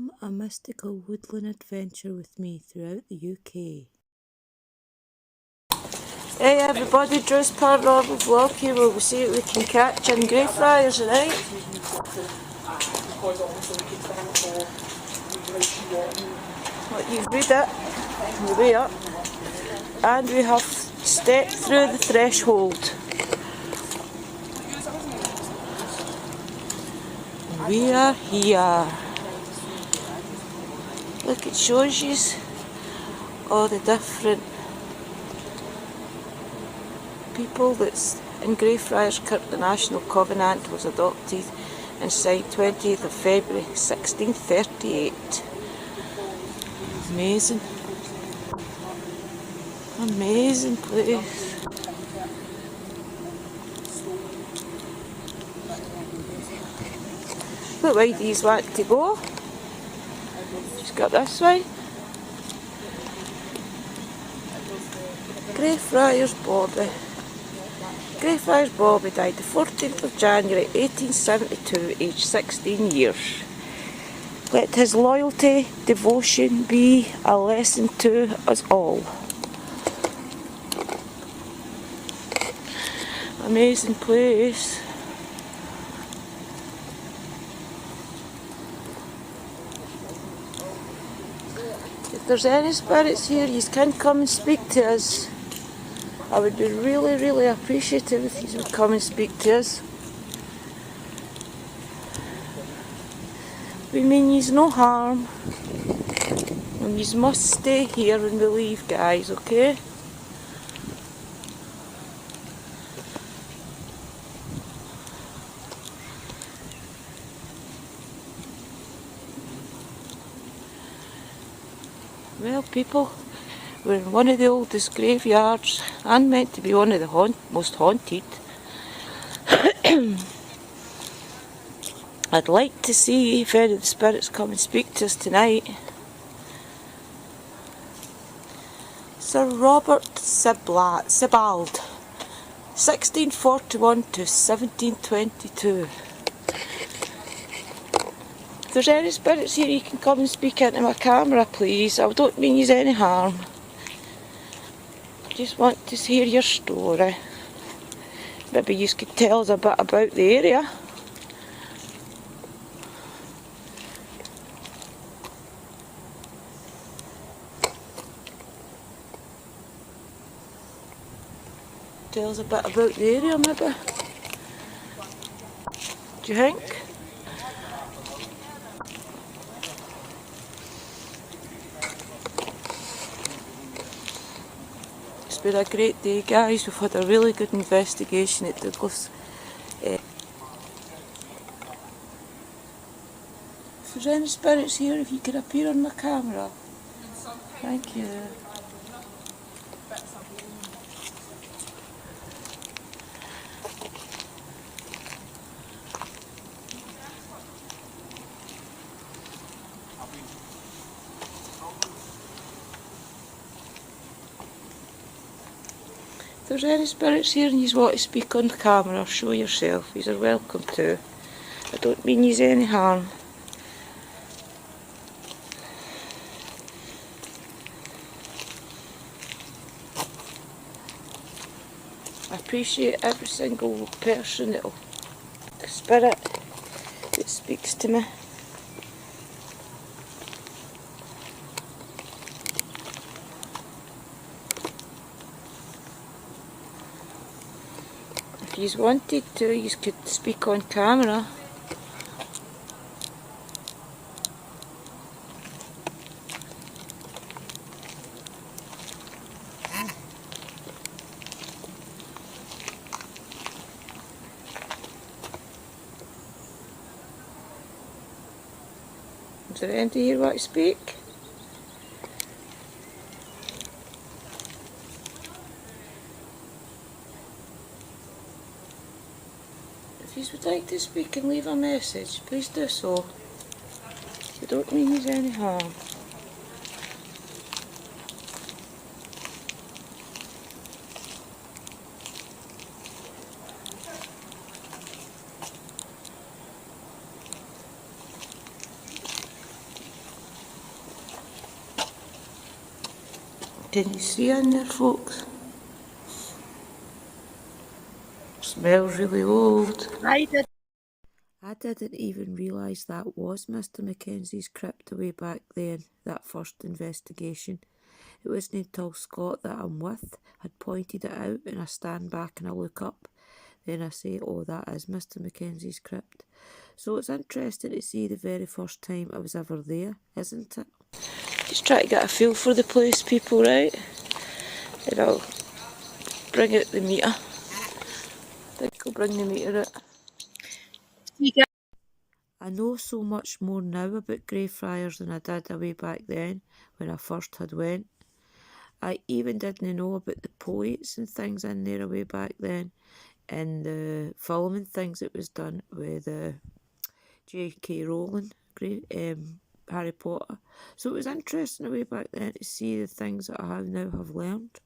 Come a mystical woodland adventure with me throughout the UK. Hey everybody, Drew's Paranormal Vlog here where we see what we can catch in Friars, right? What you read it, the way up, and we have stepped through the threshold. We are here. Look, it shows you all the different people that's in Friars Kirk. The National Covenant was adopted and signed 20th of February 1638. Amazing. Amazing place. What way do you want to go? Just got this way. Friars Bobby. Friars Bobby died the 14th of January 1872, aged 16 years. Let his loyalty, devotion be a lesson to us all. Amazing place. If there's any spirits here, you can come and speak to us. I would be really, really appreciative if you would come and speak to us. We mean yous no harm. And yous must stay here when we leave, guys, okay? Well, people, we're in one of the oldest graveyards and meant to be one of the most haunted. I'd like to see if any of the spirits come and speak to us tonight. Sir Robert Sebald, 1641 to 1722. If there's any spirits here, you can come and speak into my camera, please. I don't mean you any harm. I just want to hear your story. Maybe you could tell us a bit about the area. Tell us a bit about the area, maybe. Do you think? It's been a great day, guys. We've had a really good investigation at Douglas. If there's any spirits here, if you could appear on my camera. Thank you. If there's any spirits here and you want to speak on the camera, show yourself. You're welcome to. I don't mean you any harm. I appreciate every single person spirit that speaks to me. If you wanted to, you could speak on camera. Is there anybody here want to speak? If you would like to speak and leave a message, please do so. I don't mean you any harm. Can you see in there, folks? Smells really old. I didn't even realise that was Mr. Mackenzie's crypt way back then, that first investigation. It wasn't until Scott that I'm with had pointed it out, and I stand back and I look up. Then I say, oh, that is Mr. Mackenzie's crypt. So it's interesting to see the very first time I was ever there, isn't it? Just try to get a feel for the place, people, right? And I'll bring out the meter. I think I'll bring the meter out. I know so much more now about Friars than I did way back then when I first had went. I even didn't know about the poets and things in there way back then, and the film and things that was done with J.K. Rowling, Harry Potter. So it was interesting way back then to see the things that I now have learned.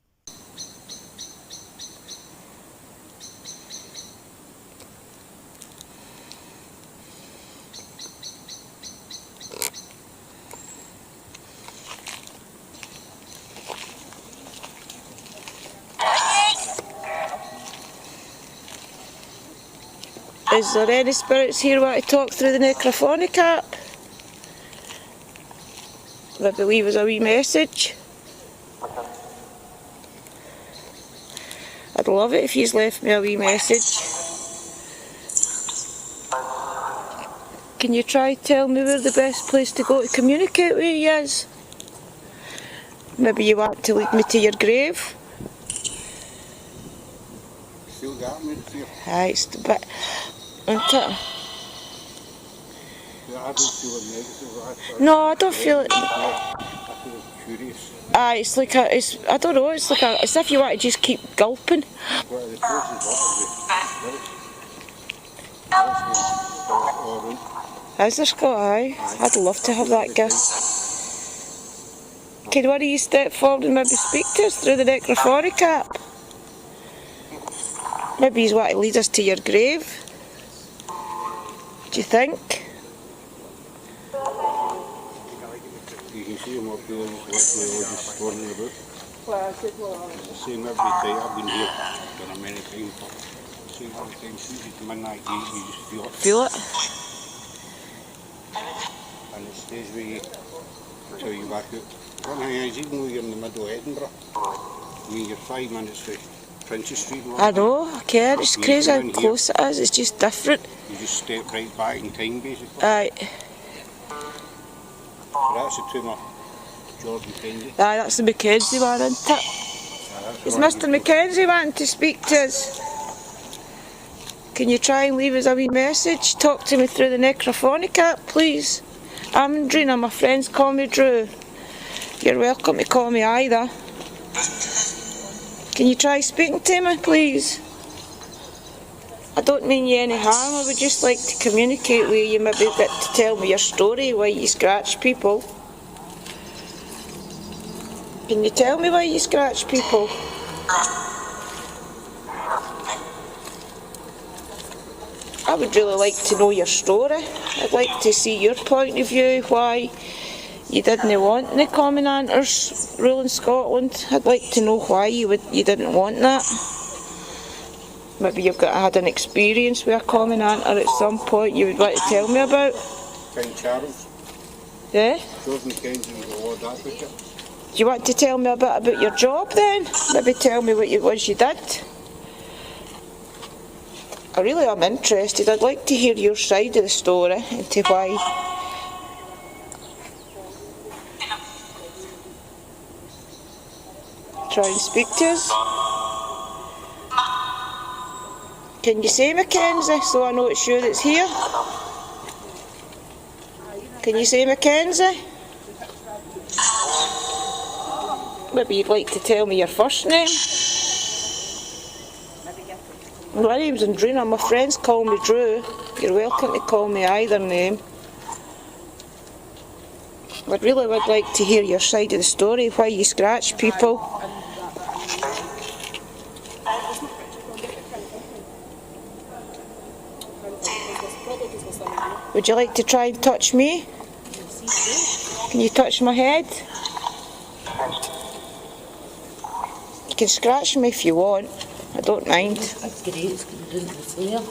Is there any spirits here want to talk through the necrophonic app? Maybe leave us a wee message. I'd love it if you've left me a wee message. Can you try tell me where the best place to go to communicate with you is? Maybe you want to lead me to your grave? Still got me to Aye, it's the bit, isn't it? Yeah, I don't feel it negative. No, I don't feel it. I feel curious. Aye, it's like a, it's, I don't know, it's like a, it's if you want to just keep gulping. But the place is all around. Is there, Scott? Aye. I'd love to have that gift. Can one of you step forward and maybe speak to us through the necrophonic app? Maybe he's want to lead us to your grave. Do you think? You can see him up there, just swarming about. The same every day. I've been here for many times. Same every time, since you come in that gate, you just feel it. Feel it? And it stays with you until you back out. One thing is, even though you're in the middle of Edinburgh, I mean, you're 5 minutes from Princess Street. I know, I care, it's crazy how close it is, it's just different. You just step right back in time, basically. Aye. That's the tomb of George Mackenzie. Aye, that's the Mackenzie one, isn't it? Is Mr. Mackenzie wanting to speak to us? Can you try and leave us a wee message? Talk to me through the necrophonic app, please. I'm Drina, my friends call me Drew. You're welcome to call me either. Can you try speaking to me, please? I don't mean you any harm, I would just like to communicate with you, maybe get to tell me your story, why you scratch people. Can you tell me why you scratch people? I would really like to know your story. I'd like to see your point of view, why you didn't want the Covenanters ruling Scotland. I'd like to know why you didn't want that. Maybe you've had an experience with a Covenanter at some point you would like to tell me about. King Charles. Yeah? George Mackenzie was the Lord Advocate. Do you want to tell me a bit about your job then? Maybe tell me what it was you did. I really am interested. I'd like to hear your side of the story and to why. Try and speak to us. Can you say Mackenzie so I know it's you that's here? Can you say Mackenzie? Maybe you'd like to tell me your first name? My name's Andrina, my friends call me Drew. You're welcome to call me either name. I really would like to hear your side of the story, why you scratch people. Would you like to try and touch me? Can you touch my head? You can scratch me if you want. I don't mind. That's great, it's going down to the flare.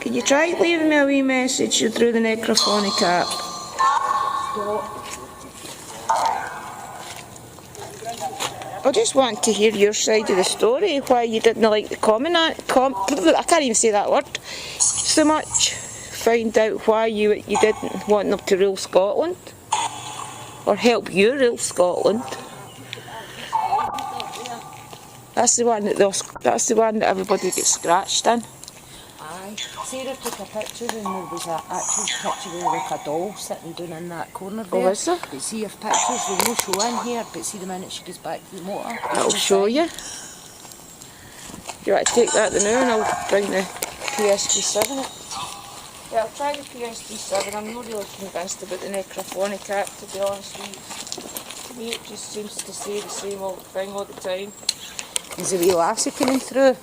Can you try leaving me a wee message through the necrophonic app? Stop. I just want to hear your side of the story, why you didn't like the I can't even say that word so much. Find out why you didn't want them to rule Scotland, or help you rule Scotland. That's the one that everybody gets scratched in. Aye. Sarah took a picture and there was an actual picture of like a doll sitting down in that corner there. Oh, is there? But see, if pictures will no show in here, but see the minute she goes back to the motor. I'll show you. You want to take that now and I'll bring the PSP7 up. Yeah, I'll try the PSP7. I'm not really convinced about the necrophonic app, to be honest with you. To me it just seems to say the same old thing all the time. Is a wee lassie coming through?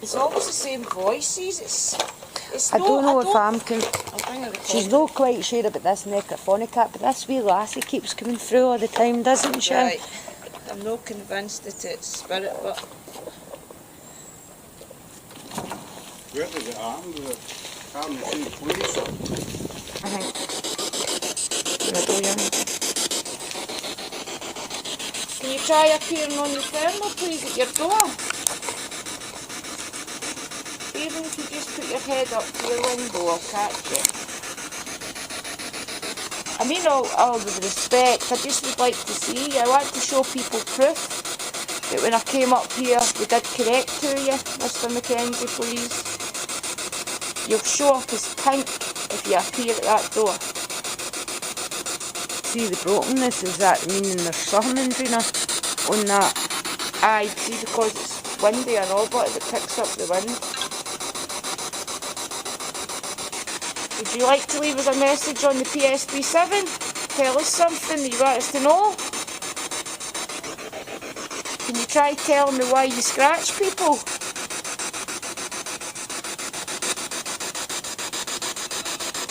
It's always the same voices. It's I don't know if I'm I'll bring her She's not quite sure about this necrophonic app, but this wee lassie keeps coming through all the time, doesn't she? Right. I'm not convinced that it's spirit, but Where was it armed? Was it armed the same place? I think middle, yeah. Can you try appearing on the thermal, please, at your door? Even if you just put your head up to your window, I'll catch you. I mean all with respect, I just would like to see. I want to show people proof that when I came up here, we did correct to you, Mr. Mackenzie, please. You'll show up as pink if you appear at that door. See the brokenness, is that meaning there's something in on that? Aye, see, because it's windy and all, but it picks up the wind. Would you like to leave us a message on the PSP7? Tell us something that you want us to know? Can you try telling me why you scratch people?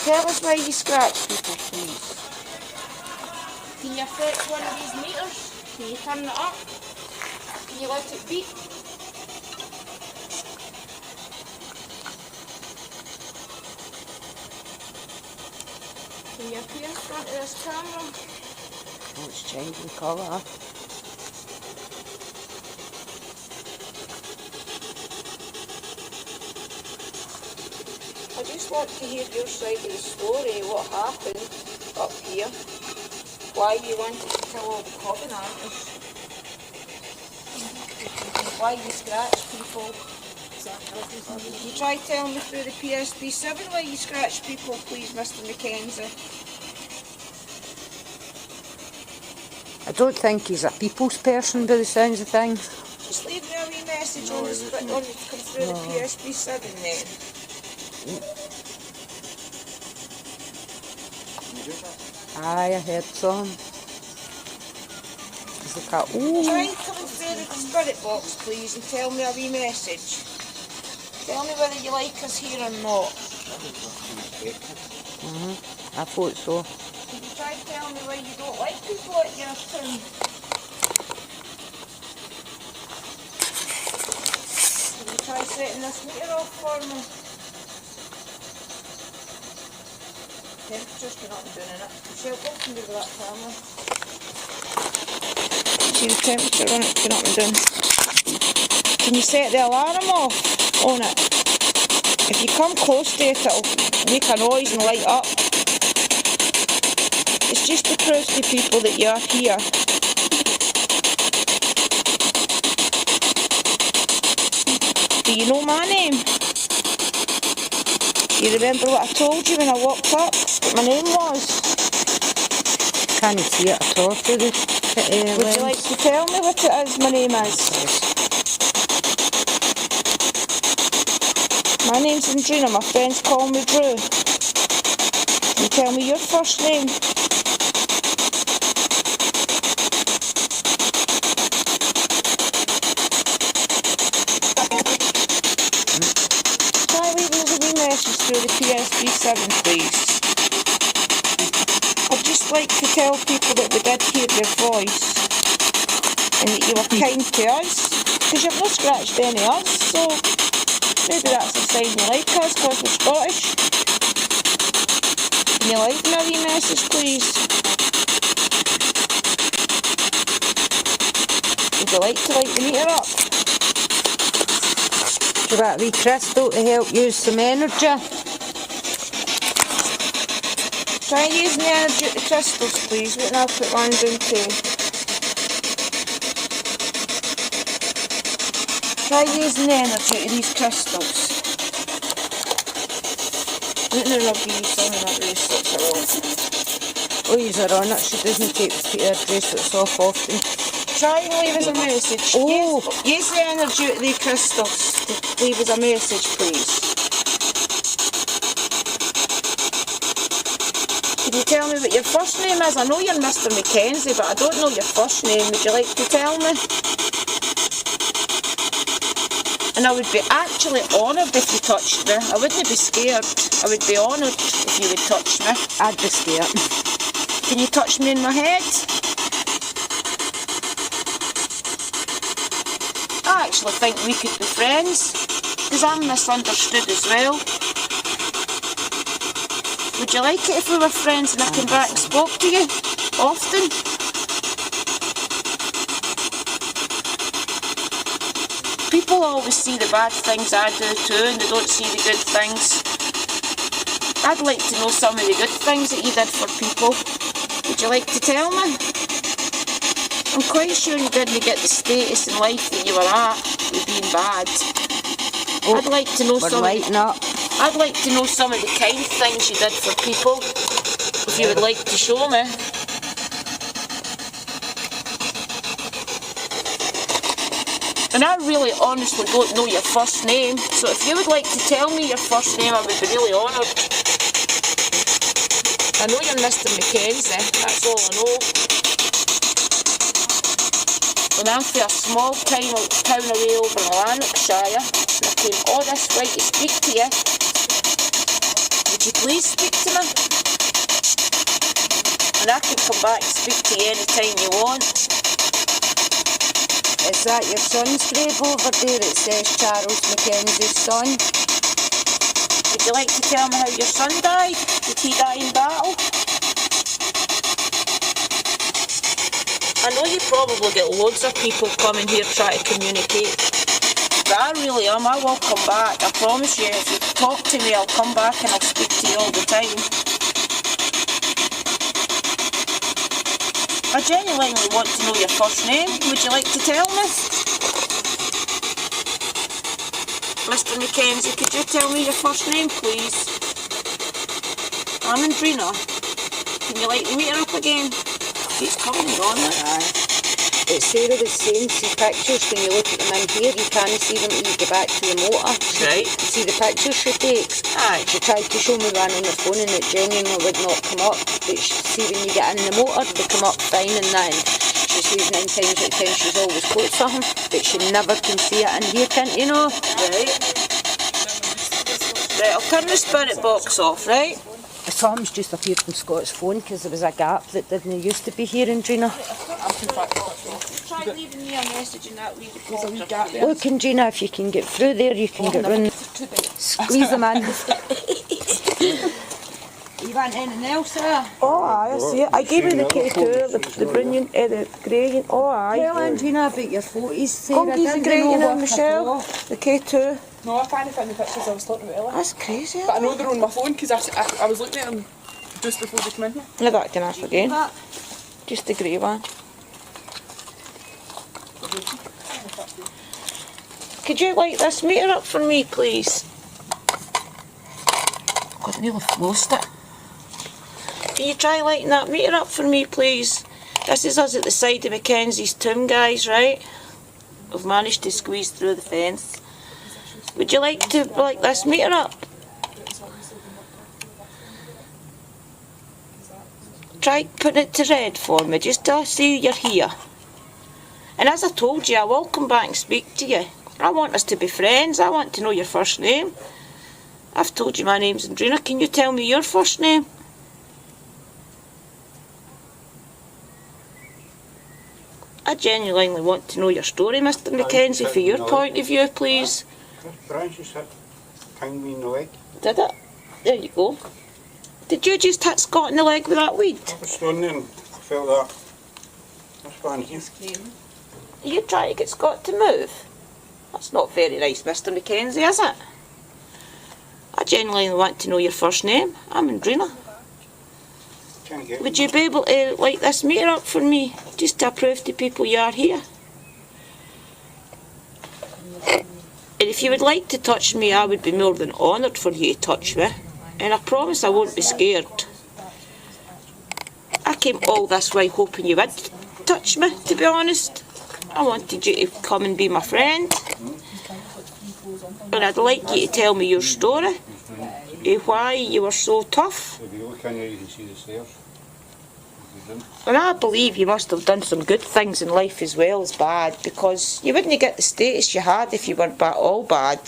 Tell us why you scratch people, please. Can you affect one of these meters? Can you turn it up? Can you let it beep? Can you appear in front of this camera? Oh, it's changing colour. I just want to hear your side of the story, what happened up here, why you wanted to kill all the Covenanters, why you scratch people. You try telling me through the PSP7 why you scratch people, please, Mr. Mackenzie. I don't think he's a people's person by the sounds of things. Just leave me a wee message on the come through the PSP7 then. Aye, I heard some. It's like a, ooh. Try and come through the spirit box, please, and tell me a wee message. Tell me whether you like us here or not. I thought so. Can you try telling me why you don't like people at your town? Can you try setting this meter off for me? Temperature's going up and down in it. Michelle, what can you do with that camera? See the temperature on it going up and down. Can you set the alarm off on it? If you come close to it, it'll make a noise and light up. It's just to prove to people that you are here. Do you know my name? Do you remember what I told you when I walked up? What my name was? Can't see it at all through the Would you like to tell me what it is my name is? My name's Andrina, my friends call me Drew. Can you tell me your first name? Try leaving us a wee message through the PSP7, please. I'd just like to tell people that we did hear your voice. and that you were kind to us, because you've not scratched any of us, so maybe that's a sign you like us, because we're Scottish. Can you like me a wee message, please? Would you like to light the meter up? Do you want a wee crystal to help use some energy? Try using the energy of the crystals, please. Wait, and I'll put one down too. Try using the energy of these crystals. Wait, and I'll give you some of that bracelets are on. Oh, you're on it. She doesn't take her bracelets off often. Try and leave us a message. Oh. Use the energy of the crystals to leave us a message, please. Can you tell me what your first name is? I know you're Mr. Mackenzie, but I don't know your first name. Would you like to tell me? And I would be actually honoured if you touched me. I wouldn't be scared. I would be honoured if you would touch me. I'd be scared. Can you touch me in my head? I actually think we could be friends, because I'm misunderstood as well. Would you like it if we were friends and I came back and spoke to you often? People always see the bad things I do too, and they don't see the good things. I'd like to know some of the good things that you did for people. Would you like to tell me? I'm quite sure you didn't get the status in life that you were at with being bad. Oh, I'd like to know some. I'd like to know some of the kind things you did for people, if you would like to show me. And I really honestly don't know your first name, so if you would like to tell me your first name, I would be really honoured. I know you're Mr. Mackenzie, that's all I know. When I'm from a small town away over in Lanarkshire, and I came all this way to speak to you. Would you please speak to me? And I can come back and speak to you any time you want. Is that your son's grave over there? It says Charles Mackenzie's son. Would you like to tell me how your son died? Did he die in battle? I know you probably get loads of people coming here trying to communicate. But I really am. I will come back. I promise you, if you talk to me, I'll come back and I'll speak to you all the time. I genuinely want to know your first name. Would you like to tell me? Mr. Mackenzie, could you tell me your first name, please? I'm Andrina. Can you light the meter up again? It's coming and gone now. Aye. It's Sarah was saying, see pictures, when you look at them in here, you can't see them till you get back to the motor. Right. See the pictures she takes? Aye. She tried to show me one on the phone and it genuinely would not come up. But see, when you get in the motor, they come up fine, and then she says 9 times out of 10 she's always got something, but she never can see it in here, can't you know? Right. Right, I'll turn the spirit box off, right? Tom's just appeared from Scott's phone because there was a gap that didn't used to be here in Gina. Try leaving me a message in that wee recorder. Look, and Gina, if you can get through there, you can get round. Squeeze them in. You want anything else, sir? Oh, aye, I see it. I gave you the K2, the brilliant, the grey. Oh, aye. Tell Andrina about your photos, Sarah. Come give the grey, you know, Michelle. The K2. No, I can't find the pictures I was talking about earlier. That's crazy. But I know they're on my phone because I was looking at them just before they came in here. Now that can ask again. Just the grey one. Could you light this meter up for me, please? God, I nearly lost it. Can you try lighting that meter up for me, please? This is us at the side of Mackenzie's tomb, guys, right? We've managed to squeeze through the fence. Would you like to light this meter up? Try putting it to red for me, just to see you're here. And as I told you, I will come back and speak to you. I want us to be friends. I want to know your first name. I've told you my name's Andrina. Can you tell me your first name? I genuinely want to know your story, Mr. Mackenzie, from your point of view, please. Francis hit pinged me in the leg. Did it? There you go. Did you just hit Scott in the leg with that weed? I was standing there and I felt that. This one here. Are you trying to get Scott to move? That's not very nice, Mr. Mackenzie, is it? I genuinely want to know your first name. I'm Andrina. Can't get Would you be able to light this meter up for me, just to prove to people you are here? And if you would like to touch me, I would be more than honoured for you to touch me. And I promise I won't be scared. I came all this way hoping you would touch me, to be honest. I wanted you to come and be my friend. And I'd like you to tell me your story. Why you were so tough. If you look in here, you can see the stairs. And I believe you must have done some good things in life as well as bad, because you wouldn't get the status you had if you were all bad.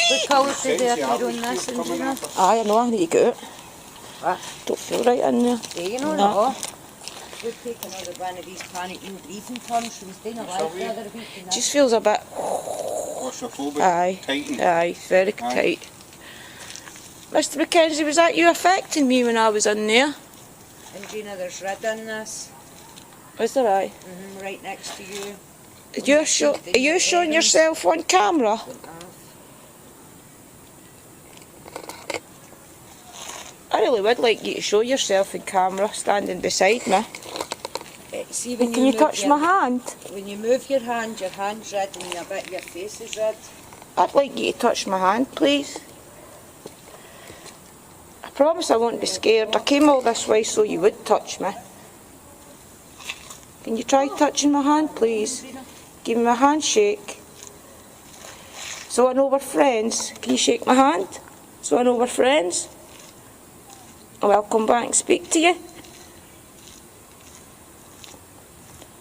What colour did they have on this, Andrina? Aye, I know, I need to get out. What? Don't feel right in there. Do you know no. We've taken another one of these panic no breathing turns. She was doing a live the other week. And Just feels a bit... Claustrophobic. Aye, Tightened. aye, very tight. Mr. Mackenzie, was that you affecting me when I was in there? Andrina, there's red in this. Was there aye? Right next to you. Are you showing yourself on camera? I really would like you to show yourself in camera, standing beside me. See when Can you touch my hand? When you move your hand's red and I bet your face is red. I'd like you to touch my hand, please. I promise I won't be scared. I came all this way so you would touch me. Can you try touching my hand, please? Give me my handshake. So I know we're friends. Can you shake my hand? So I know we're friends? Oh, I'll come back and speak to you.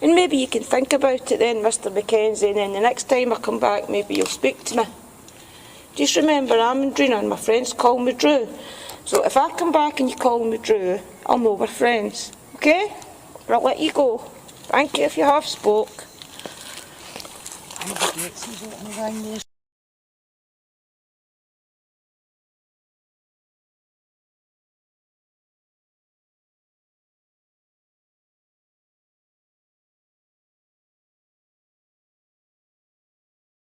And maybe you can think about it then, Mr. Mackenzie, and then the next time I come back, maybe you'll speak to me. Just remember, I'm Andrina and my friends call me Drew. So if I come back and you call me Drew, I'll know we're friends. Okay? I'll let you go. Thank you if you have spoke.